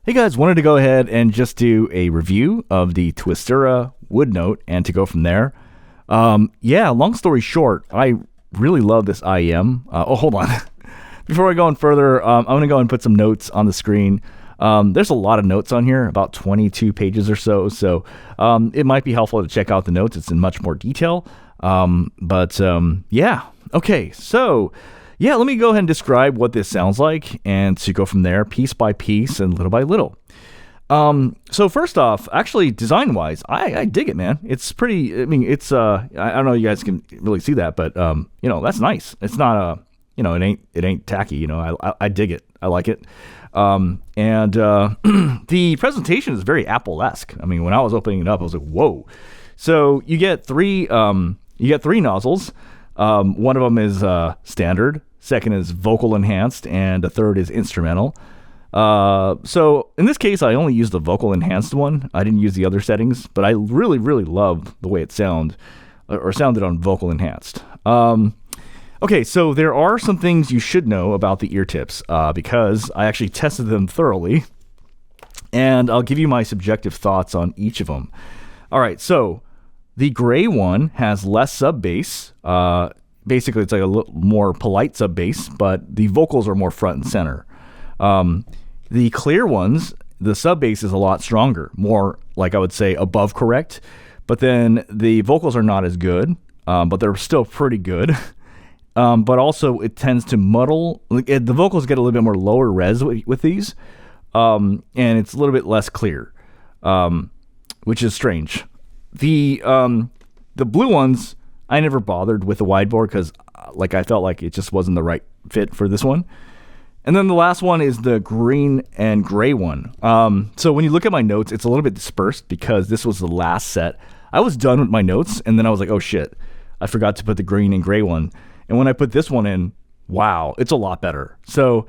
Hey guys, wanted to go ahead and just do a review of the Twistura Woodnote and to go from there. Long story short, I really love this IEM. Hold on. Before I go on further, I'm going to go and put some notes on the screen. There's a lot of notes on here, about 22 pages or so. So it might be helpful to check out the notes. It's in much more detail. Okay. So let me go ahead and describe what this sounds like and to go from there piece by piece and little by little. So first off, actually design wise, I dig it, man. It's pretty, it's, I don't know if you guys can really see that, but, that's nice. It's not it ain't tacky, I dig it. I like it. The presentation is very Apple-esque. When I was opening it up, I was like, whoa. So you get three nozzles. One of them is, standard. Second is vocal enhanced, and the third is instrumental. So in this case, I only used the vocal enhanced one. I didn't use the other settings, but I really, really love the way it sounded on vocal enhanced. Okay, so there are some things you should know about the ear tips, because I actually tested them thoroughly, and I'll give you my subjective thoughts on each of them. All right, so the gray one has less sub bass. Basically, it's like a little more polite sub bass, but the vocals are more front and center. The clear ones, the sub bass is a lot stronger, more like I would say above correct, but then the vocals are not as good, but they're still pretty good. But also it tends to muddle. The vocals get a little bit more lower res with these, and it's a little bit less clear, which is strange. The blue ones, I never bothered with the wide board because I felt like it just wasn't the right fit for this one. And then the last one is the green and gray one. So when you look at my notes, it's a little bit dispersed because this was the last set. I was done with my notes, and then I was like, oh shit, I forgot to put the green and gray one. And when I put this one in, wow, it's a lot better. So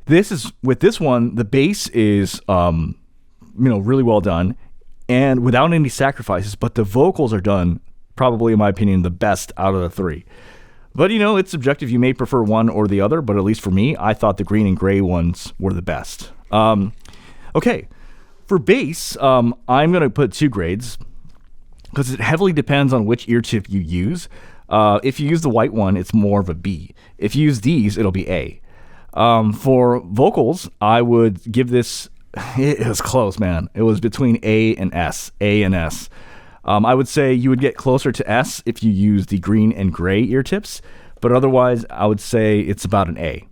with this one, the bass is really well done and without any sacrifices, but the vocals are done probably, in my opinion, the best out of the three. But, it's subjective. You may prefer one or the other, but at least for me, I thought the green and gray ones were the best. Okay. For bass, I'm going to put 2 grades because it heavily depends on which ear tip you use. If you use the white one, it's more of a B. If you use these, it'll be A. For vocals, I would give this, it was close, man. It was between A and S. I would say you would get closer to S if you use the green and gray ear tips, but otherwise I would say it's about an A.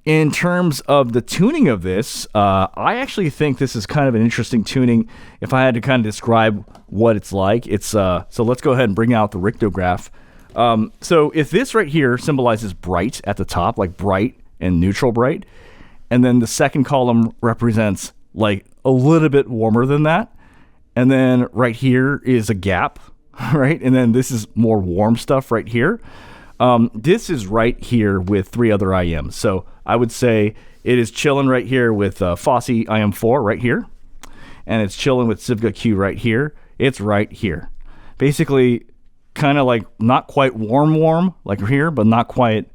In terms of the tuning of this, I actually think this is kind of an interesting tuning. If I had to kind of describe what it's like, so let's go ahead and bring out the rictograph. So if this right here symbolizes bright at the top, like bright and neutral bright, and then the second column represents like a little bit warmer than that, and then right here is a gap, right? And then this is more warm stuff right here. This is right here with 3 other IMs. So I would say it is chilling right here with Fosse IM4 right here. And it's chilling with Civga Q right here. It's right here. Basically, kind of like not quite warm, like here, but not quite,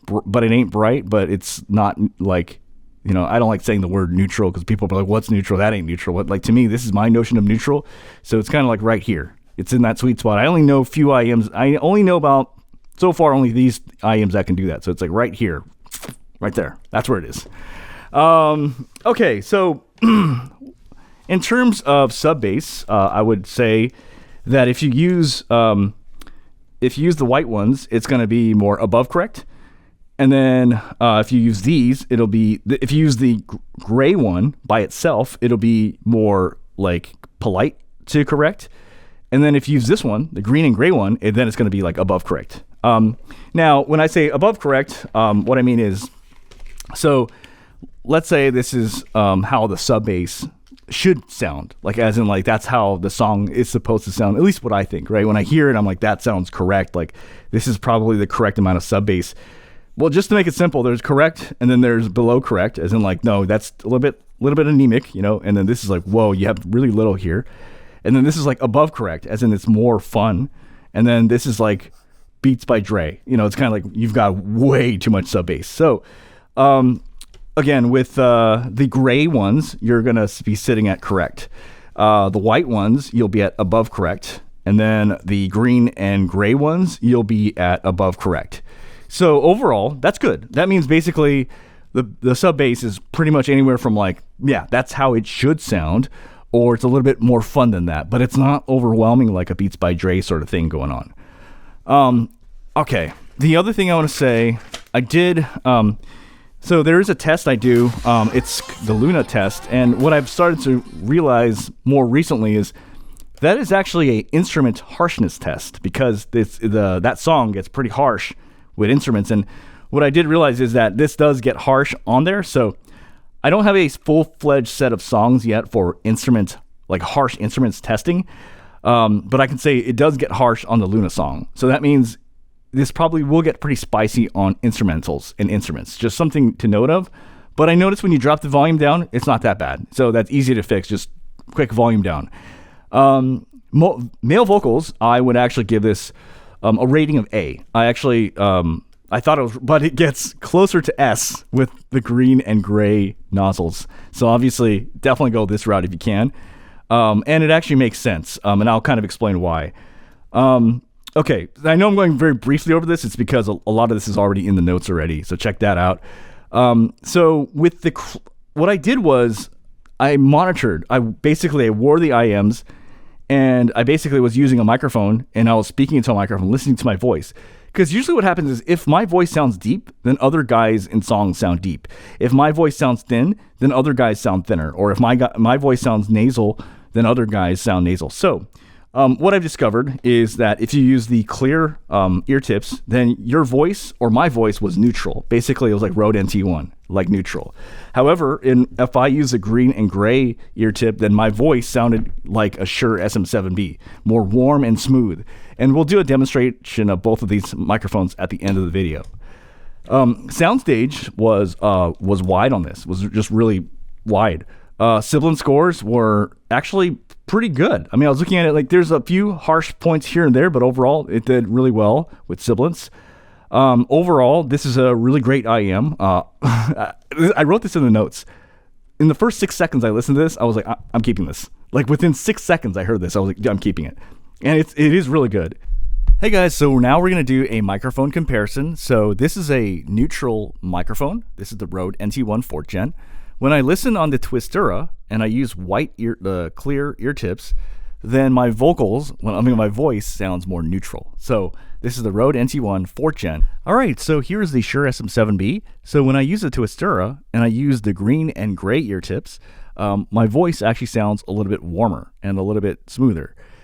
but it ain't bright, but it's not like, I don't like saying the word neutral because people are like, what's neutral? That ain't neutral. To me, this is my notion of neutral. So it's kind of like right here. It's in that sweet spot. I only know a few IMs. I only know about, so far, only these IMs that can do that. So it's like right here, right there. That's where it is. Okay, so in terms of sub bass, I would say that if you use the white ones, it's going to be more above correct. And then if you use these, if you use the gray one by itself, it'll be more like polite to correct. And then if you use this one, the green and gray one, then it's going to be like above correct. Now, when I say above correct, what I mean is, so let's say this is how the sub bass should sound, like as in like that's how the song is supposed to sound, at least what I think, right? When I hear it, I'm like, that sounds correct. Like this is probably the correct amount of sub bass. Well, just to make it simple, there's correct and then there's below correct, as in like, no, that's a little bit anemic, and then this is like, whoa, you have really little here. And then this is like above correct, as in it's more fun. And then this is like Beats by Dre. It's kind of like you've got way too much sub bass. So again, with the gray ones, you're going to be sitting at correct. The white ones, you'll be at above correct. And then the green and gray ones, you'll be at above correct. So overall, that's good. That means basically the sub bass is pretty much anywhere from like, yeah, that's how it should sound, or it's a little bit more fun than that, but it's not overwhelming like a Beats by Dre sort of thing going on. Okay. The other thing I want to say, I did, so there is a test I do. It's the Luna test. And what I've started to realize more recently is that is actually an instrument harshness test, because that song gets pretty harsh with instruments. And what I did realize is that this does get harsh on there. So I don't have a full-fledged set of songs yet for harsh instruments testing. But I can say it does get harsh on the Luna song. So that means this probably will get pretty spicy on instrumentals and instruments. Just something to note of. But I noticed when you drop the volume down, it's not that bad. So that's easy to fix. Just quick volume down. Male vocals, I would actually give this a rating of A. I thought it was, but it gets closer to S with the green and gray nozzles. So obviously, definitely go this route if you can. And it actually makes sense. And I'll kind of explain why. Okay, I know I'm going very briefly over this. It's because a lot of this is already in the notes already. So check that out. So with what I did was I monitored. I wore the IMs, and I basically was using a microphone, and I was speaking into a microphone, listening to my voice. Because usually what happens is if my voice sounds deep, then other guys in songs sound deep. If my voice sounds thin, then other guys sound thinner. Or if my voice sounds nasal, then other guys sound nasal. So what I've discovered is that if you use the clear ear tips, then your voice or my voice was neutral. Basically, it was like Rode NT1, like neutral. However, if I use a green and gray ear tip, then my voice sounded like a Shure SM7B, more warm and smooth. And we'll do a demonstration of both of these microphones at the end of the video. Soundstage was wide on this, was just really wide. Sibilance scores were actually pretty good. I mean, I was looking at it like there's a few harsh points here and there, but overall it did really well with sibilance. Overall, this is a really great IM. I wrote this in the notes. In the first 6 seconds I listened to this, I was like, I'm keeping this. Like within 6 seconds I heard this, I was like, I'm keeping it. And it is really good. Hey guys, so now we're going to do a microphone comparison. So this is a neutral microphone. This is the Rode NT1 4th Gen. When I listen on the Twistura and I use the clear ear tips, then my my voice sounds more neutral. So this is the Rode NT1 4th Gen. All right, so here's the Shure SM7B. So when I use the Twistura and I use the green and gray ear tips, my voice actually sounds a little bit warmer and a little bit smoother.